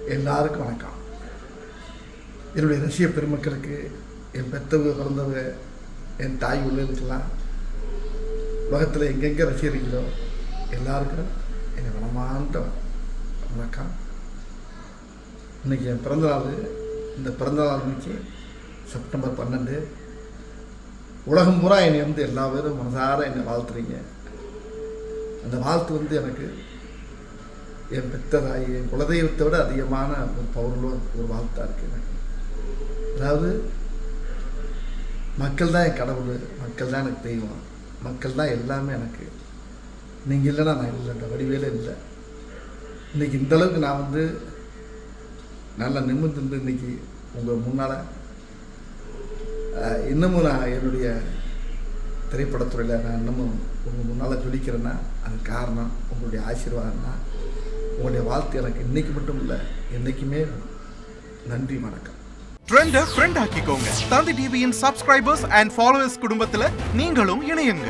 எல்லாருக்கும் வணக்கம். என்னுடைய ரசிக பெருமக்களுக்கு, என் பெற்றவங்க பிறந்தவங்க, என் தாய் உள்ளதுக்கெல்லாம் உலகத்தில் எங்கெங்கே ரசிகர்களோ எல்லாருக்கும் என்னை வளமான்ற வணக்கம். இன்றைக்கி என் பிறந்தநாள். இந்த பிறந்தநாள் இன்னைக்கு செப்டம்பர் 12. உலகம் பூரா என்னை எல்லா பேரும் மனசார என்னை வாழ்த்துறீங்க. அந்த வாழ்த்து எனக்கு என் பெற்றதாய், என் குலதெய்வத்தை விட அதிகமான ஒரு பவர்ல ஒரு வாழ்த்தாக இருக்குது எனக்கு. அதாவது மக்கள் தான் என் கடவுள், மக்கள் தான் எனக்கு தெய்வம், மக்கள் தான் எல்லாமே எனக்கு. நீங்கள் இல்லைன்னா நான் இல்லைன்ற வடிவேலே இல்லை. இன்றைக்கி இந்தளவுக்கு நான் நல்லா நிமிர்ந்து இன்றைக்கி உங்கள் முன்னால் இன்னமும் நான் என்னுடைய திரைப்படத்துறையில் நான் இன்னமும் உங்கள் முன்னால் ஜொலிக்கிறேன்னா அதுக்கு காரணம் உங்களுடைய ஆசீர்வாதம் தான். உங்களுடைய வாழ்த்து எனக்கு இன்னைக்கு மட்டும் இல்லை, என்றைக்குமே நன்றி, வணக்கம். ட்ரெண்டை ஃப்ரெண்ட் ஆக்கிக்கோங்க. தந்தி டிவியின் சப்ஸ்கிரைபர்ஸ் அண்ட் ஃபாலோவர்ஸ் குடும்பத்தில் நீங்களும் இணையுங்க.